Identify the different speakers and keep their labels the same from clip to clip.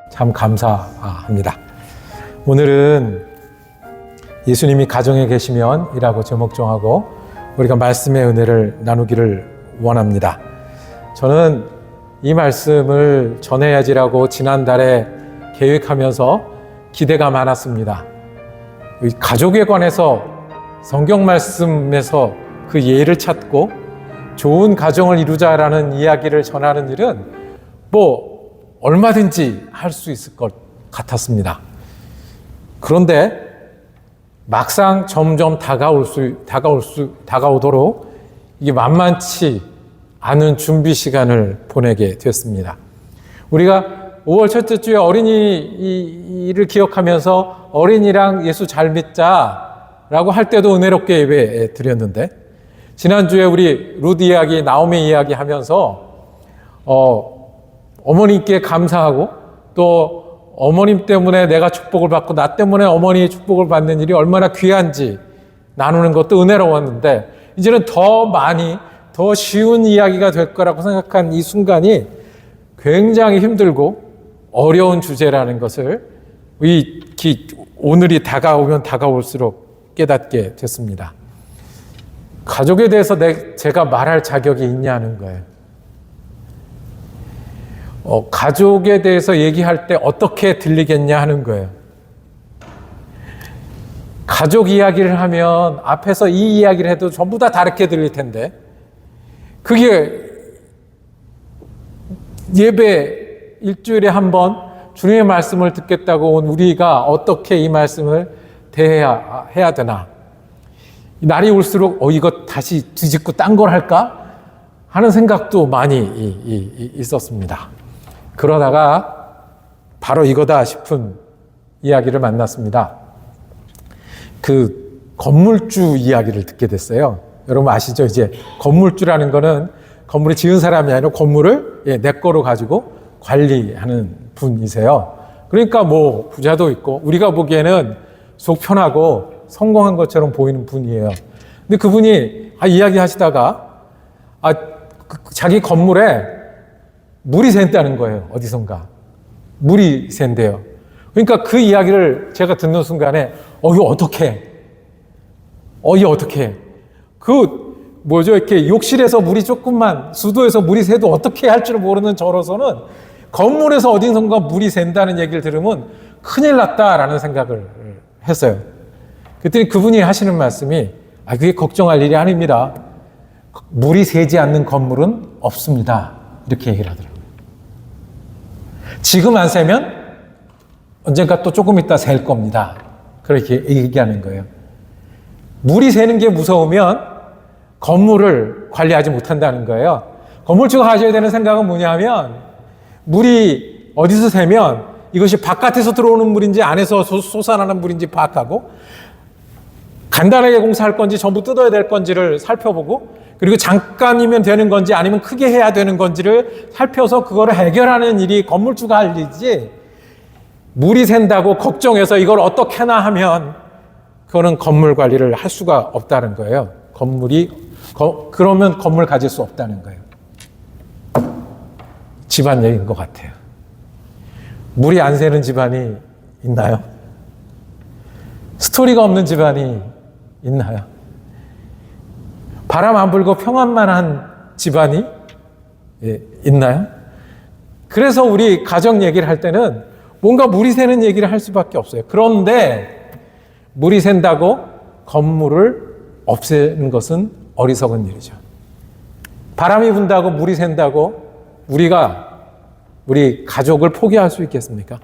Speaker 1: 참 감사합니다. 오늘은 예수님이 가정에 계시면 이라고 제목 정하고 우리가 말씀의 은혜를 나누기를 원합니다. 저는 이 말씀을 전해야지라고 지난달에 계획하면서 기대가 많았습니다. 가족에 관해서 성경 말씀에서 그 예를 찾고 좋은 가정을 이루자라는 이야기를 전하는 일은 얼마든지 할 수 있을 것 같았습니다. 그런데 막상 점점 다가오도록 이게 만만치 않은 준비 시간을 보내게 됐습니다. 우리가 5월 첫째 주에 어린이를 기억하면서 어린이랑 예수 잘 믿자라고 할 때도 은혜롭게 예배 드렸는데, 지난주에 우리 루드 이야기, 나오미 이야기 하면서 어머님께 감사하고 또 어머님 때문에 내가 축복을 받고 나 때문에 어머니의 축복을 받는 일이 얼마나 귀한지 나누는 것도 은혜로웠는데, 이제는 더 많이 더 쉬운 이야기가 될 거라고 생각한 이 순간이 굉장히 힘들고 어려운 주제라는 것을 오늘이 다가오면 다가올수록 깨닫게 됐습니다. 가족에 대해서 제가 말할 자격이 있냐는 거예요. 가족에 대해서 얘기할 때 어떻게 들리겠냐 하는 거예요. 가족 이야기를 하면 앞에서 이 이야기를 해도 전부 다 다르게 들릴 텐데, 그게 예배 일주일에 한 번 주님의 말씀을 듣겠다고 온 우리가 어떻게 이 말씀을 해야 되나. 날이 올수록 이거 다시 뒤집고 딴 걸 할까 하는 생각도 많이 있었습니다. 그러다가 바로 이거다 싶은 이야기를 만났습니다. 그 건물주 이야기를 듣게 됐어요. 여러분 아시죠? 이제 건물주라는 거는 건물을 지은 사람이 아니라 건물을 내 거로 가지고 관리하는 분이세요. 그러니까 부자도 있고 우리가 보기에는 속 편하고 성공한 것처럼 보이는 분이에요. 근데 그분이 이야기 하시다가 자기 건물에 물이 샌다는 거예요. 어디선가 물이 샌대요. 그러니까 그 이야기를 제가 듣는 순간에 이거 어떡해? 이거 어떡해? 이렇게 욕실에서 물이 조금만, 수도에서 물이 새도 어떻게 할 줄 모르는 저로서는 건물에서 어디선가 물이 샌다는 얘기를 들으면 큰일 났다라는 생각을 했어요. 그랬더니 그분이 하시는 말씀이 그게 걱정할 일이 아닙니다. 물이 새지 않는 건물은 없습니다. 이렇게 얘기를 하더라고요. 지금 안 새면 언젠가 또 조금 있다 셀 겁니다. 그렇게 얘기하는 거예요. 물이 새는 게 무서우면 건물을 관리하지 못한다는 거예요. 건물주가 가져야 되는 생각은 뭐냐면, 물이 어디서 새면 이것이 바깥에서 들어오는 물인지 안에서 솟아나는 물인지 파악하고, 간단하게 공사할 건지 전부 뜯어야 될 건지를 살펴보고, 그리고 잠깐이면 되는 건지 아니면 크게 해야 되는 건지를 살펴서 그거를 해결하는 일이 건물주가 할 일이지, 물이 샌다고 걱정해서 이걸 어떻게 하나 하면 그거는 건물 관리를 할 수가 없다는 거예요. 그러면 건물 가질 수 없다는 거예요. 집안 얘기인 것 같아요. 물이 안 새는 집안이 있나요? 스토리가 없는 집안이 있나요? 바람 안 불고 평안만 한 집안이 있나요? 그래서 우리 가정 얘기를 할 때는 뭔가 물이 새는 얘기를 할 수밖에 없어요. 그런데 물이 샌다고 건물을 없애는 것은 어리석은 일이죠. 바람이 분다고 물이 샌다고 우리 가족을 포기할 수 있겠습니까?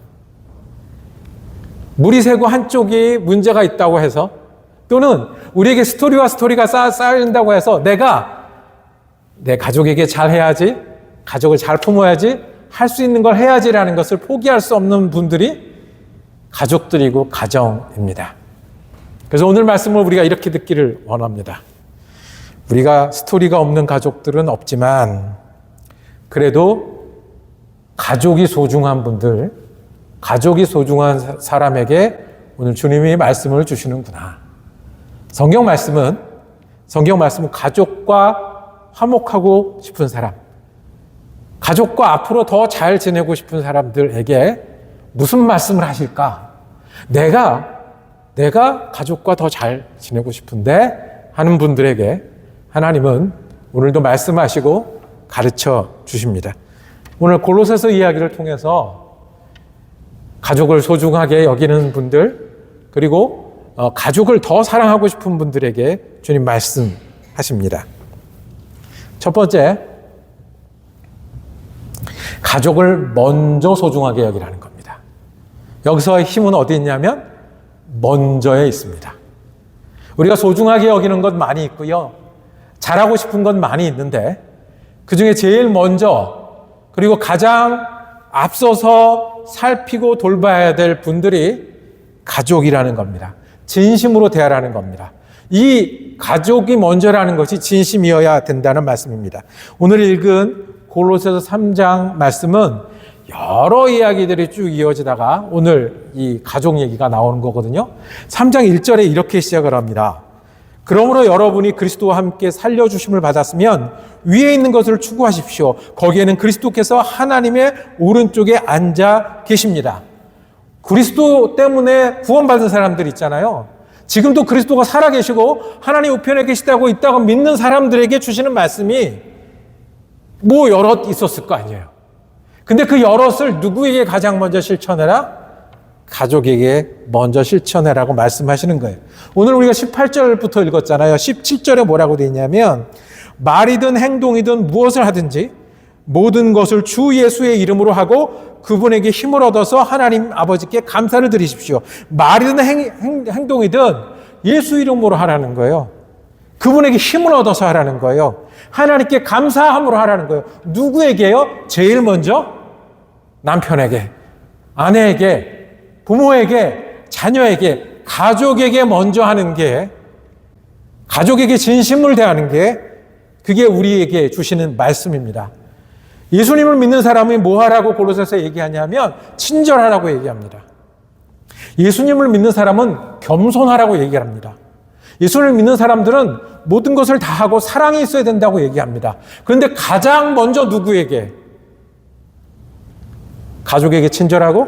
Speaker 1: 물이 새고 한쪽이 문제가 있다고 해서, 또는 우리에게 스토리가 쌓인다고 해서 내가 내 가족에게 잘해야지, 가족을 잘 품어야지, 할 수 있는 걸 해야지라는 것을 포기할 수 없는 분들이 가족들이고 가정입니다. 그래서 오늘 말씀을 우리가 이렇게 듣기를 원합니다. 우리가 스토리가 없는 가족들은 없지만, 그래도 가족이 소중한 분들, 가족이 소중한 사람에게 오늘 주님이 말씀을 주시는구나. 성경 말씀은 가족과 화목하고 싶은 사람, 가족과 앞으로 더 잘 지내고 싶은 사람들에게 무슨 말씀을 하실까? 내가 가족과 더 잘 지내고 싶은데 하는 분들에게 하나님은 오늘도 말씀하시고 가르쳐 주십니다. 오늘 골로새서 이야기를 통해서 가족을 소중하게 여기는 분들, 그리고 가족을 더 사랑하고 싶은 분들에게 주님 말씀하십니다. 첫 번째, 가족을 먼저 소중하게 여기라는 겁니다. 여기서의 힘은 어디 있냐면 먼저에 있습니다. 우리가 소중하게 여기는 것 많이 있고요. 잘하고 싶은 건 많이 있는데 그중에 제일 먼저, 그리고 가장 앞서서 살피고 돌봐야 될 분들이 가족이라는 겁니다. 진심으로 대하라는 겁니다. 이 가족이 먼저라는 것이 진심이어야 된다는 말씀입니다. 오늘 읽은 골로새서 3장 말씀은 여러 이야기들이 쭉 이어지다가 오늘 이 가족 얘기가 나오는 거거든요. 3장 1절에 이렇게 시작을 합니다. 그러므로 여러분이 그리스도와 함께 살려주심을 받았으면 위에 있는 것을 추구하십시오. 거기에는 그리스도께서 하나님의 오른쪽에 앉아 계십니다. 그리스도 때문에 구원받은 사람들 있잖아요. 지금도 그리스도가 살아계시고 하나님 우편에 계시다고 있다고 믿는 사람들에게 주시는 말씀이 뭐 여럿 있었을 거 아니에요. 근데 그 여럿을 누구에게 가장 먼저 실천해라? 가족에게 먼저 실천해라고 말씀하시는 거예요. 오늘 우리가 18절부터 읽었잖아요. 17절에 뭐라고 되어 있냐면 말이든 행동이든 무엇을 하든지 모든 것을 주 예수의 이름으로 하고 그분에게 힘을 얻어서 하나님 아버지께 감사를 드리십시오. 말이든 행동이든 예수 이름으로 하라는 거예요. 그분에게 힘을 얻어서 하라는 거예요. 하나님께 감사함으로 하라는 거예요. 누구에게요? 제일 먼저 남편에게, 아내에게, 부모에게, 자녀에게, 가족에게 먼저 하는 게, 가족에게 진심을 대하는 게 그게 우리에게 주시는 말씀입니다. 예수님을 믿는 사람이 뭐 하라고 골로새서 얘기하냐면 친절하라고 얘기합니다. 예수님을 믿는 사람은 겸손하라고 얘기합니다. 예수를 믿는 사람들은 모든 것을 다 하고 사랑이 있어야 된다고 얘기합니다. 그런데 가장 먼저 누구에게? 가족에게 친절하고,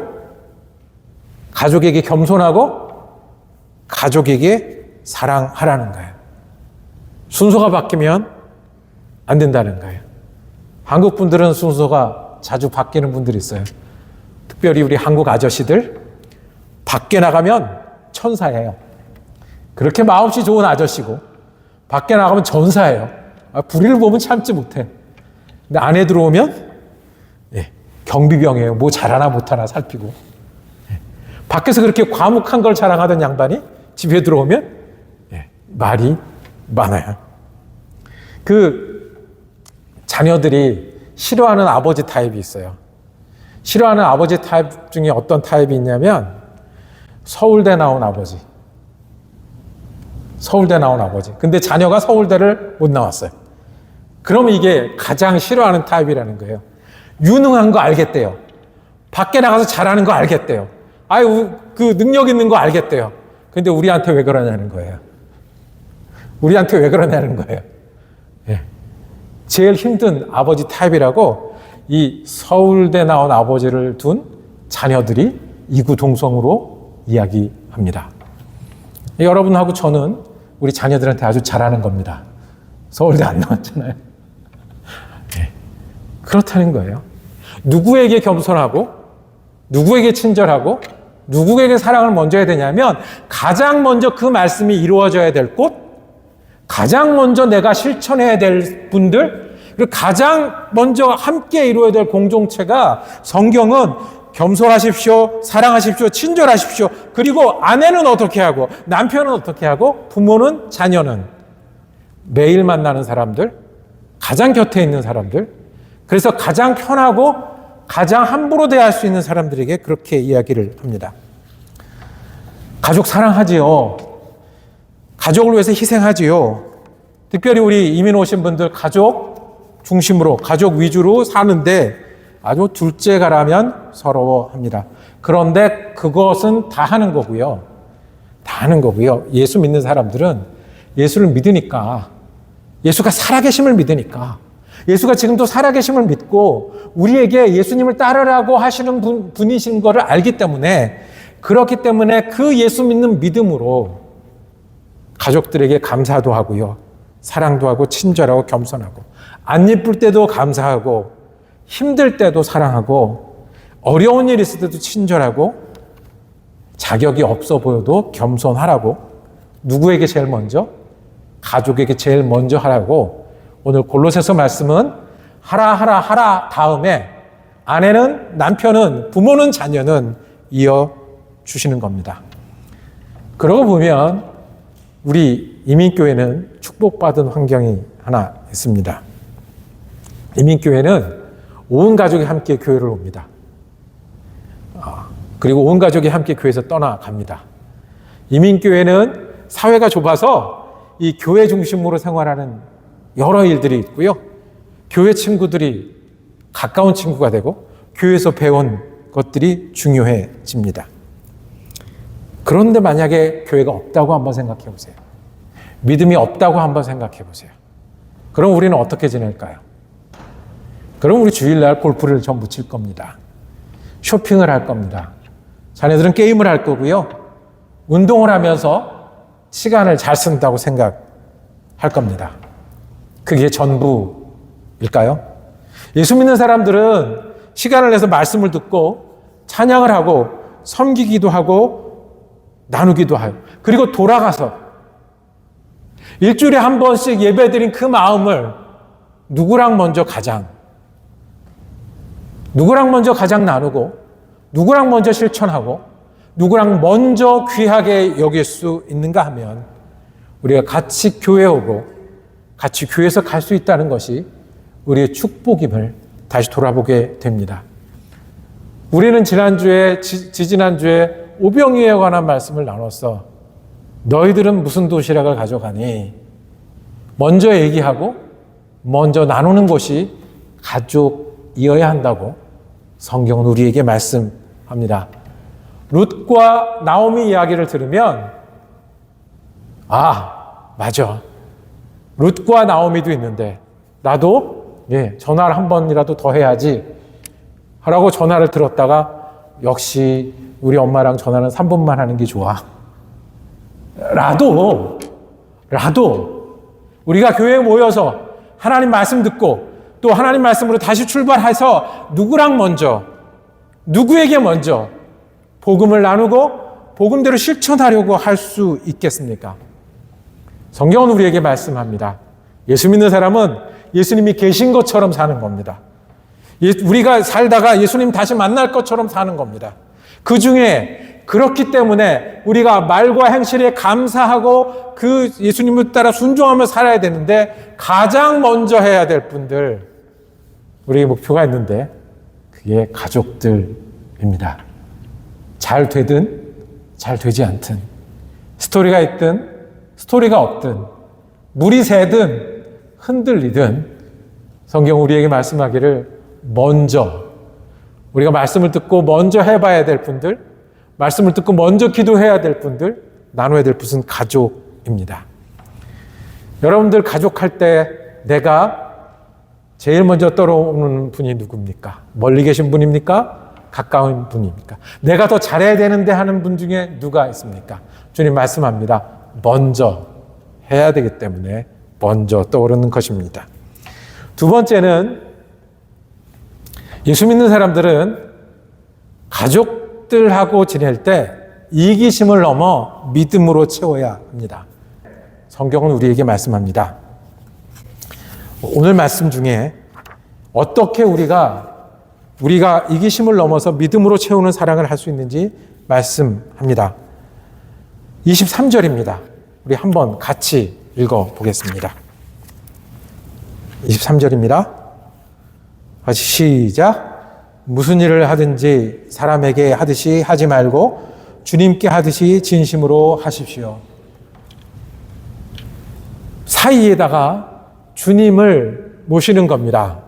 Speaker 1: 가족에게 겸손하고, 가족에게 사랑하라는 거예요. 순서가 바뀌면 안 된다는 거예요. 한국 분들은 순서가 자주 바뀌는 분들이 있어요. 특별히 우리 한국 아저씨들 밖에 나가면 천사예요. 그렇게 마음씨 좋은 아저씨고 밖에 나가면 전사예요. 불의를 보면 참지 못해. 근데 안에 들어오면 경비병이에요. 뭐 잘하나 못하나 살피고. 밖에서 그렇게 과묵한 걸 자랑하던 양반이 집에 들어오면 말이 많아요. 그 자녀들이 싫어하는 아버지 타입이 있어요. 싫어하는 아버지 타입 중에 어떤 타입이 있냐면 서울대 나온 아버지. 서울대 나온 아버지. 근데 자녀가 서울대를 못 나왔어요. 그럼 이게 가장 싫어하는 타입이라는 거예요. 유능한 거 알겠대요. 밖에 나가서 잘하는 거 알겠대요. 그 능력 있는 거 알겠대요. 근데 우리한테 왜 그러냐는 거예요. 우리한테 왜 그러냐는 거예요. 제일 힘든 아버지 타입이라고 이 서울대 나온 아버지를 둔 자녀들이 이구동성으로 이야기합니다. 여러분하고 저는 우리 자녀들한테 아주 잘하는 겁니다. 서울대 안 나왔잖아요. 그렇다는 거예요. 누구에게 겸손하고, 누구에게 친절하고, 누구에게 사랑을 먼저 해야 되냐면 가장 먼저 그 말씀이 이루어져야 될 곳, 가장 먼저 내가 실천해야 될 분들, 그리고 가장 먼저 함께 이루어야 될 공동체가 성경은 겸손하십시오, 사랑하십시오, 친절하십시오. 그리고 아내는 어떻게 하고, 남편은 어떻게 하고, 부모는, 자녀는 매일 만나는 사람들, 가장 곁에 있는 사람들, 그래서 가장 편하고 가장 함부로 대할 수 있는 사람들에게 그렇게 이야기를 합니다. 가족 사랑하지요. 가족을 위해서 희생하지요. 특별히 우리 이민 오신 분들 가족 중심으로, 가족 위주로 사는데 아주 둘째 가라면 서러워합니다. 그런데 그것은 다 하는 거고요. 다 하는 거고요. 예수 믿는 사람들은 예수를 믿으니까, 예수가 살아계심을 믿으니까, 예수가 지금도 살아계심을 믿고 우리에게 예수님을 따르라고 하시는 분이신 것을 알기 때문에, 그렇기 때문에 그 예수 믿는 믿음으로 가족들에게 감사도 하고요, 사랑도 하고 친절하고 겸손하고, 안 예쁠 때도 감사하고 힘들 때도 사랑하고 어려운 일 있을 때도 친절하고 자격이 없어 보여도 겸손하라고, 누구에게 제일 먼저? 가족에게 제일 먼저 하라고 오늘 골로새서 말씀은 하라 다음에 아내는 남편은 부모는 자녀는 이어주시는 겁니다. 그러고 보면 우리 이민교회는 축복받은 환경이 하나 있습니다. 이민교회는 온 가족이 함께 교회를 옵니다. 그리고 온 가족이 함께 교회에서 떠나갑니다. 이민교회는 사회가 좁아서 이 교회 중심으로 생활하는 여러 일들이 있고요. 교회 친구들이 가까운 친구가 되고 교회에서 배운 것들이 중요해집니다. 그런데 만약에 교회가 없다고 한번 생각해 보세요. 믿음이 없다고 한번 생각해 보세요. 그럼 우리는 어떻게 지낼까요? 그럼 우리 주일날 골프를 전부 칠 겁니다. 쇼핑을 할 겁니다. 자녀들은 게임을 할 거고요. 운동을 하면서 시간을 잘 쓴다고 생각할 겁니다. 그게 전부일까요? 예수 믿는 사람들은 시간을 내서 말씀을 듣고 찬양을 하고 섬기기도 하고 나누기도 하요. 그리고 돌아가서 일주일에 한 번씩 예배드린 그 마음을 누구랑 먼저 가장 나누고, 누구랑 먼저 실천하고, 누구랑 먼저 귀하게 여길 수 있는가 하면 우리가 같이 교회 오고 같이 교회에서 갈 수 있다는 것이 우리의 축복임을 다시 돌아보게 됩니다. 우리는 지지난주에 오병이어에 관한 말씀을 나눴어. 너희들은 무슨 도시락을 가져가니? 먼저 얘기하고 먼저 나누는 것이 가족이어야 한다고 성경은 우리에게 말씀합니다. 룻과 나오미 이야기를 들으면 맞아. 룻과 나오미도 있는데 나도 전화를 한 번이라도 더 해야지 하라고 전화를 들었다가 역시 우리 엄마랑 전화는 3분만 하는 게 좋아. 라도 우리가 교회에 모여서 하나님 말씀 듣고 또 하나님 말씀으로 다시 출발해서 누구에게 먼저 복음을 나누고 복음대로 실천하려고 할 수 있겠습니까? 성경은 우리에게 말씀합니다. 예수 믿는 사람은 예수님이 계신 것처럼 사는 겁니다. 우리가 살다가 예수님 다시 만날 것처럼 사는 겁니다. 그 중에 그렇기 때문에 우리가 말과 행실에 감사하고 그 예수님을 따라 순종하며 살아야 되는데 가장 먼저 해야 될 분들, 우리의 목표가 있는데 그게 가족들입니다. 잘 되든 잘 되지 않든, 스토리가 있든 스토리가 없든, 물이 새든 흔들리든 성경 우리에게 말씀하기를 먼저, 우리가 말씀을 듣고 먼저 해봐야 될 분들, 말씀을 듣고 먼저 기도해야 될 분들, 나눠야 될 분은 가족입니다. 여러분들 가족할 때 내가 제일 먼저 떠오르는 분이 누굽니까? 멀리 계신 분입니까? 가까운 분입니까? 내가 더 잘해야 되는데 하는 분 중에 누가 있습니까? 주님 말씀합니다. 먼저 해야 되기 때문에 먼저 떠오르는 것입니다. 두 번째는 예수 믿는 사람들은 가족들하고 지낼 때 이기심을 넘어 믿음으로 채워야 합니다. 성경은 우리에게 말씀합니다. 오늘 말씀 중에 어떻게 우리가 이기심을 넘어서 믿음으로 채우는 사랑을 할 수 있는지 말씀합니다. 23절입니다. 우리 한번 같이 읽어보겠습니다. 23절입니다. 같이 시작. 무슨 일을 하든지 사람에게 하듯이 하지 말고 주님께 하듯이 진심으로 하십시오. 사이에다가 주님을 모시는 겁니다.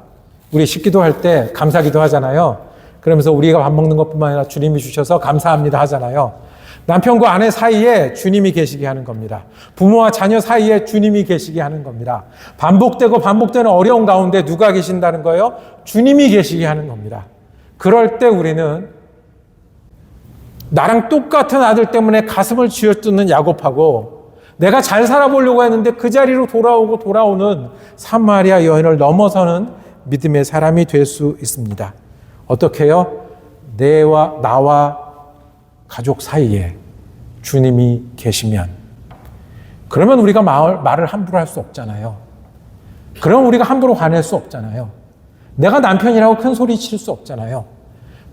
Speaker 1: 우리 식기도 할 때 감사기도 하잖아요. 그러면서 우리가 밥 먹는 것뿐만 아니라 주님이 주셔서 감사합니다 하잖아요. 남편과 아내 사이에 주님이 계시게 하는 겁니다. 부모와 자녀 사이에 주님이 계시게 하는 겁니다. 반복되고 반복되는 어려운 가운데 누가 계신다는 거예요? 주님이 계시게 하는 겁니다. 그럴 때 우리는 나랑 똑같은 아들 때문에 가슴을 쥐어뜯는 야곱하고 내가 잘 살아보려고 했는데 그 자리로 돌아오고 돌아오는 사마리아 여인을 넘어서는 믿음의 사람이 될 수 있습니다. 어떻게 해요? 나와 가족 사이에 주님이 계시면, 그러면 우리가 말을 함부로 할 수 없잖아요. 그러면 우리가 함부로 화낼 수 없잖아요. 내가 남편이라고 큰 소리 칠 수 없잖아요.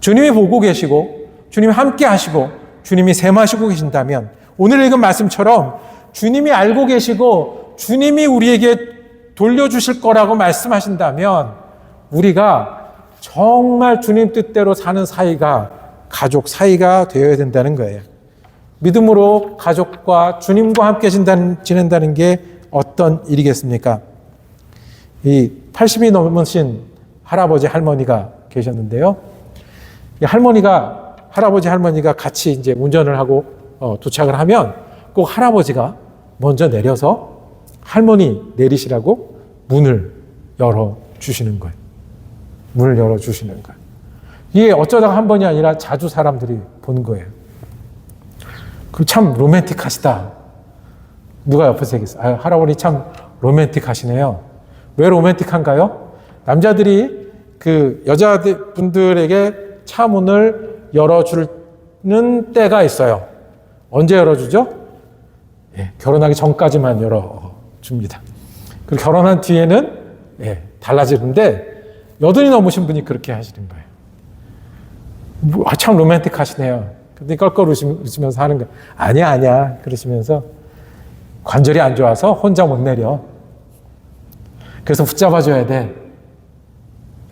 Speaker 1: 주님이 보고 계시고 주님이 함께 하시고 주님이 샘하시고 계신다면, 오늘 읽은 말씀처럼 주님이 알고 계시고 주님이 우리에게 돌려주실 거라고 말씀하신다면 우리가 정말 주님 뜻대로 사는 사이가, 가족 사이가 되어야 된다는 거예요. 믿음으로 가족과 주님과 함께 지낸다는 게 어떤 일이겠습니까? 이 80이 넘으신 할아버지 할머니가 계셨는데요. 이 할아버지 할머니가 같이 이제 운전을 하고 도착을 하면 꼭 할아버지가 먼저 내려서 할머니 내리시라고 문을 열어주시는 거예요. 문을 열어주시는 거예요. 이게 어쩌다가 한 번이 아니라 자주 사람들이 본 거예요. 참 로맨틱하시다. 누가 옆에서 얘기했어요. 할아버지 참 로맨틱하시네요. 왜 로맨틱한가요? 남자들이 그 여자분들에게 차 문을 열어주는 때가 있어요. 언제 열어주죠? 결혼하기 전까지만 열어줍니다. 그리고 결혼한 뒤에는 달라지는데, 여든이 넘으신 분이 그렇게 하시는 거예요. 참 로맨틱하시네요. 근데 껄껄 웃으면서 하는 거예요. 아니야 그러시면서 관절이 안 좋아서 혼자 못 내려. 그래서 붙잡아줘야 돼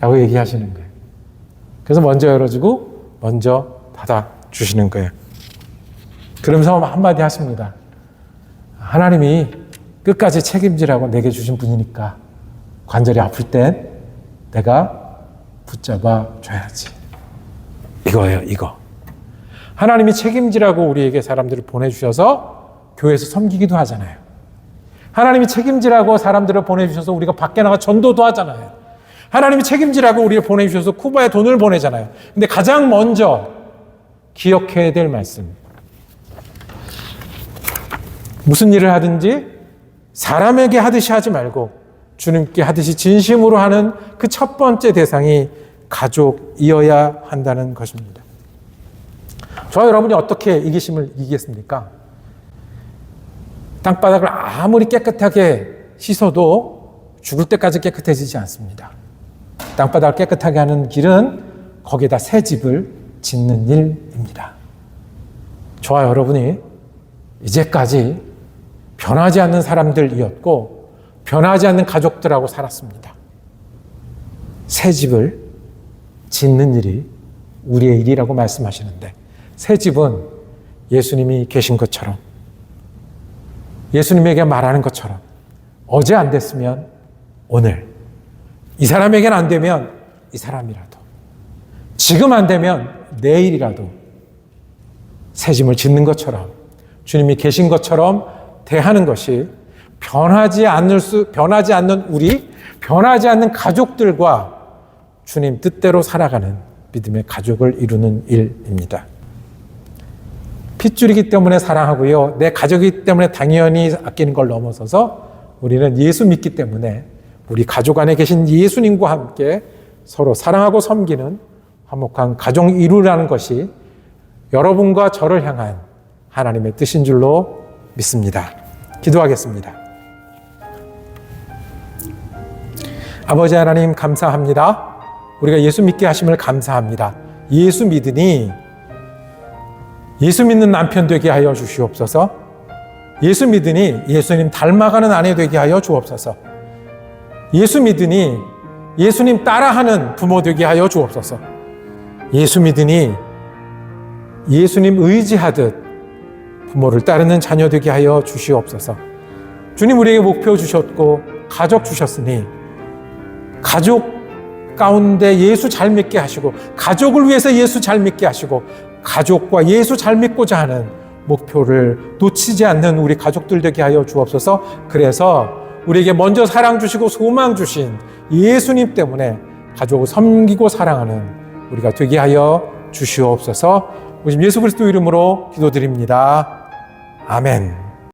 Speaker 1: 라고 얘기하시는 거예요. 그래서 먼저 열어주고 먼저 닫아주시는 거예요. 그러면서 한마디 하십니다. 하나님이 끝까지 책임지라고 내게 주신 분이니까 관절이 아플 땐 내가 붙잡아 줘야지. 이거예요, 이거. 하나님이 책임지라고 우리에게 사람들을 보내주셔서 교회에서 섬기기도 하잖아요. 하나님이 책임지라고 사람들을 보내주셔서 우리가 밖에 나가 전도도 하잖아요. 하나님이 책임지라고 우리를 보내주셔서 쿠바에 돈을 보내잖아요. 근데 가장 먼저 기억해야 될 말씀. 무슨 일을 하든지 사람에게 하듯이 하지 말고 주님께 하듯이 진심으로 하는 그 첫 번째 대상이 가족이어야 한다는 것입니다. 저와 여러분이 어떻게 이기심을 이기겠습니까? 땅바닥을 아무리 깨끗하게 씻어도 죽을 때까지 깨끗해지지 않습니다. 땅바닥을 깨끗하게 하는 길은 거기에다 새 집을 짓는 일입니다. 저와 여러분이 이제까지 변하지 않는 사람들이었고 변하지 않는 가족들하고 살았습니다. 새 집을 짓는 일이 우리의 일이라고 말씀하시는데, 새 집은 예수님이 계신 것처럼, 예수님에게 말하는 것처럼 어제 안 됐으면 오늘, 이 사람에게는 안 되면 이 사람이라도, 지금 안 되면 내일이라도 새 집을 짓는 것처럼 주님이 계신 것처럼 대하는 것이 변하지 않는 우리, 변하지 않는 가족들과 주님 뜻대로 살아가는 믿음의 가족을 이루는 일입니다. 핏줄이기 때문에 사랑하고요, 내 가족이기 때문에 당연히 아끼는 걸 넘어서서 우리는 예수 믿기 때문에 우리 가족 안에 계신 예수님과 함께 서로 사랑하고 섬기는 화목한 가족 이루라는 것이 여러분과 저를 향한 하나님의 뜻인 줄로 믿습니다. 기도하겠습니다. 아버지 하나님, 감사합니다. 우리가 예수 믿게 하심을 감사합니다. 예수 믿으니 예수 믿는 남편 되게 하여 주시옵소서. 예수 믿으니 예수님 닮아가는 아내 되게 하여 주옵소서. 예수 믿으니 예수님 따라하는 부모 되게 하여 주옵소서. 예수 믿으니 예수님 의지하듯 부모를 따르는 자녀 되게 하여 주시옵소서. 주님, 우리에게 목표 주셨고 가족 주셨으니 가족 가운데 예수 잘 믿게 하시고, 가족을 위해서 예수 잘 믿게 하시고, 가족과 예수 잘 믿고자 하는 목표를 놓치지 않는 우리 가족들 되게 하여 주옵소서. 그래서 우리에게 먼저 사랑 주시고 소망 주신 예수님 때문에 가족을 섬기고 사랑하는 우리가 되게 하여 주시옵소서. 우리 예수 그리스도 이름으로 기도드립니다. 아멘.